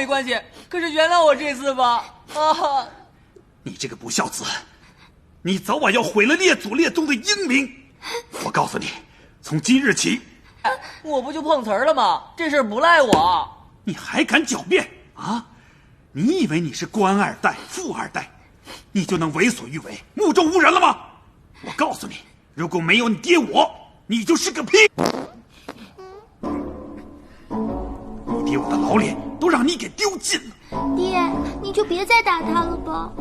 没关系，可是原谅我这次吧。啊！你这个不孝子，你早晚要毁了列祖列宗的英名。我告诉你，从今日起，我不就碰瓷儿了吗？这事儿不赖我。你还敢狡辩啊？你以为你是官二代、富二代，你就能为所欲为、目中无人了吗？我告诉你，如果没有你爹我，你就是个屁！你爹我的老脸都让你给丢尽了。爹，你就别再打他了吧。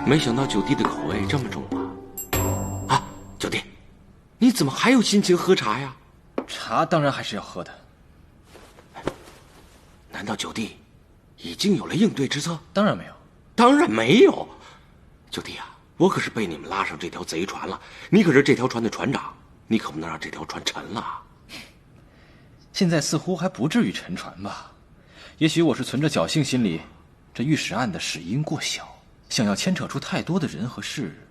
没想到九弟的口味这么重啊！啊，九弟，你怎么还有心情喝茶呀？茶当然还是要喝的。难道九弟已经有了应对之策？当然没有，当然没有。九弟啊，我可是被你们拉上这条贼船了，你可是这条船的船长，你可不能让这条船沉了。现在似乎还不至于沉船吧？也许我是存着侥幸心理，这御史案的始因过小，想要牵扯出太多的人和事，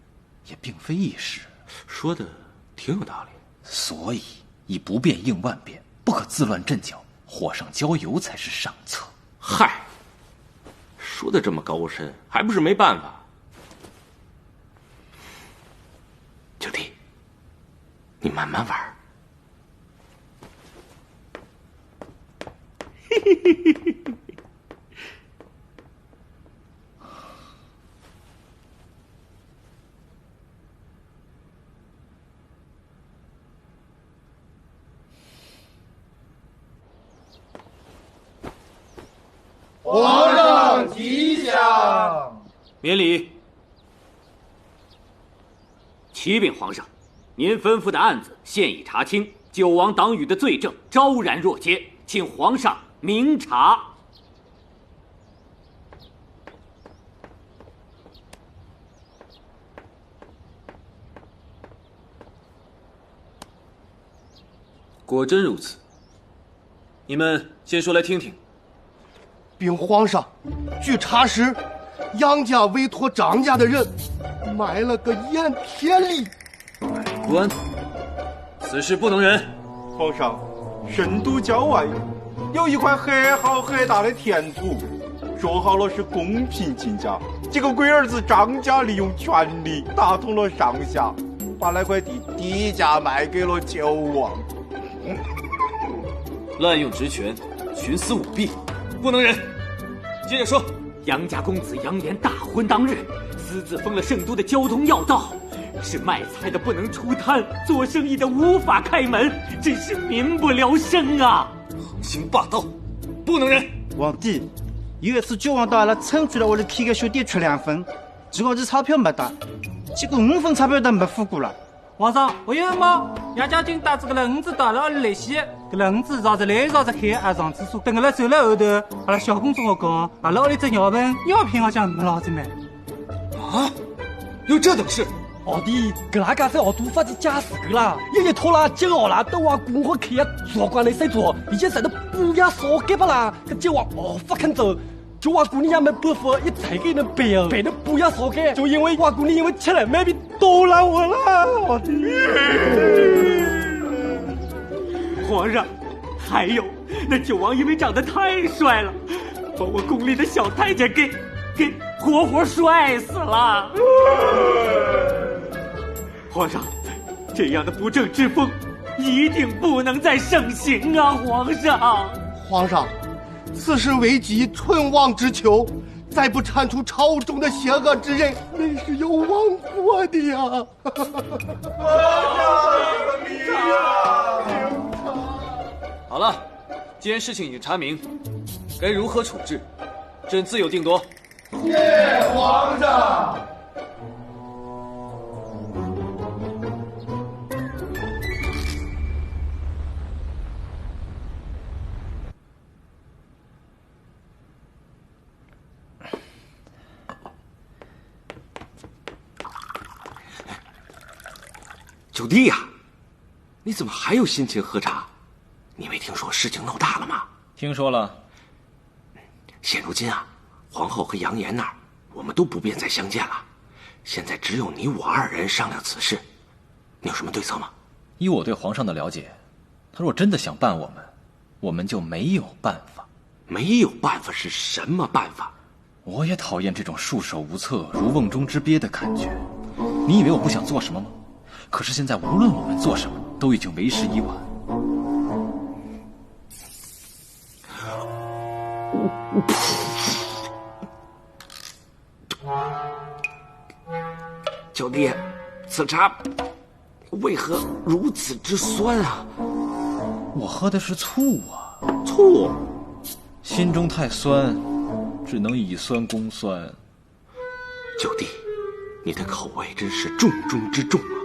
也并非易事。说的挺有道理。所以以不变应万变，不可自乱阵脚，火上浇油才是上策。嗨，说的这么高深，还不是没办法。九弟，你慢慢玩。嘿嘿嘿嘿嘿。皇上吉祥！免礼。启禀皇上，您吩咐的案子现已查清，九王党羽的罪证昭然若揭，请皇上明察。果真如此，你们先说来听听。禀皇上，据查实，杨家委托张家的人买了个盐田里。滚！此事不能忍。皇上，深都郊外有一块很好很大的田土，说好了是公平竞价，结果龟儿子张家利用权力打通了上下，把那块地低价卖给了九王。滥用职权，徇私舞弊，不能忍。接着说，杨家公子杨连大婚当日，私自封了圣都的交通要道，是卖菜的不能出摊，做生意的无法开门，真是民不聊生啊！横行霸道，不能忍。皇帝，有一次九王到阿拉称出来，我的替个兄弟出2分，结果这钞票没得，结果5分钞票都没付过了。皇上，我有吗？杨家军带着个轮子到了阿拉来西，个轮子绕着来绕着去，还上厕所。等阿拉走了后头，阿拉小公主我讲，阿拉屋里只尿盆药品好像没老子买。啊？有这等事？皇帝，搿哪家在好多发的假事个啦，一日拖啦9号啦，都话公好开呀，主管来谁做？以前谁都不要少给不啦，搿就话不肯走。就话姑娘没办法，一再给人背哦，背的不要少给，就因为话姑娘因为吃了买比多了我啦，皇帝。皇上，还有那九王因为长得太帅了，把我宫里的小太监给活活摔死了。皇上，这样的不正之风一定不能再盛行啊！皇上，此事危及唇亡之秋，再不铲除朝中的邪恶之人，那是有亡国的呀！好了，既然事情已经查明，该如何处置，朕自有定夺。谢皇上。九弟呀，你怎么还有心情喝茶？你没听说事情闹大了吗？听说了。现如今啊，皇后和杨岩那儿，我们都不便再相见了。现在只有你我二人商量此事，你有什么对策吗？依我对皇上的了解，他若真的想办我们就没有办法。没有办法是什么办法？我也讨厌这种束手无策、如瓮中之鳖的感觉。你以为我不想做什么吗？可是现在无论我们做什么，都已经为时已晚。九弟，此茶为何如此之酸啊？我喝的是醋啊。醋？心中太酸，只能以酸攻酸。九弟，你的口味真是重中之重啊！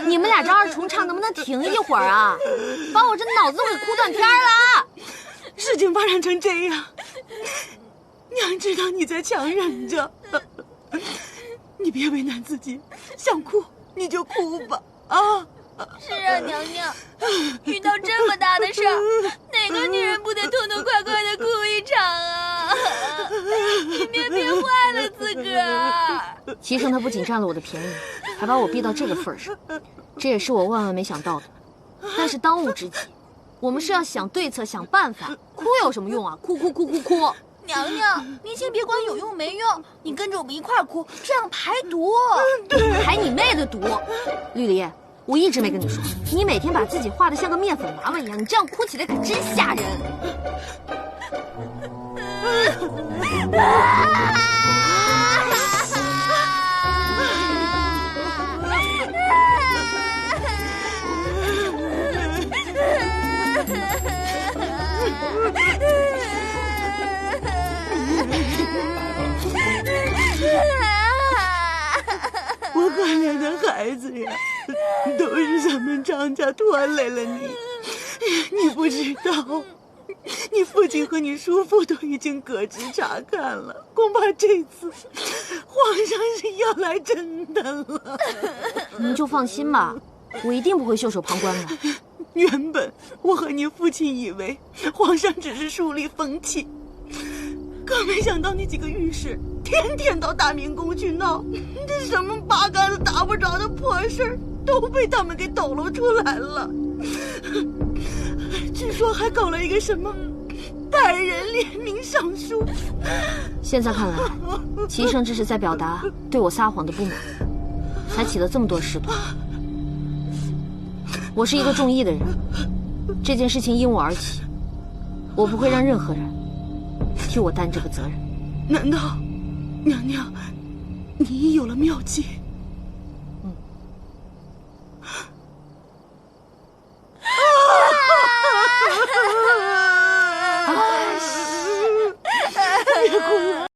你们俩这二重唱能不能停一会儿啊？把我这脑子都给哭断片了！事情发展成这样，娘知道你在强忍着，你别为难自己，想哭你就哭吧啊！是啊，娘娘，遇到这么大的事儿，哪个女人不得痛痛快快的哭一场啊？你别坏了自个儿。齐生他不仅占了我的便宜，还把我逼到这个份上，这也是我万万没想到的。但是当务之急，我们是要想对策、想办法。哭有什么用啊？哭！娘娘，您先别管有用没用，你跟着我们一块儿哭，这样排毒。排你妹的毒！绿梨，我一直没跟你说，你每天把自己画得像个面粉娃娃一样，你这样哭起来可真吓人。我可怜的孩子呀，都是咱们张家拖累了你。你不知道，你父亲和你叔父都已经革职查看了，恐怕这次皇上是要来真的了。您就放心吧，我一定不会袖手旁观的。原本我和你父亲以为皇上只是树立风气，可没想到那几个御史天天到大明宫去闹，这什么八竿子打不着的破事儿都被他们给抖露出来了。据说还搞了一个什么百人联名上书。现在看来，齐生这是在表达对我撒谎的不满，才起了这么多事头。我是一个重义的人，这件事情因我而起，我不会让任何人替我担这个责任。难道娘娘你已有了妙计？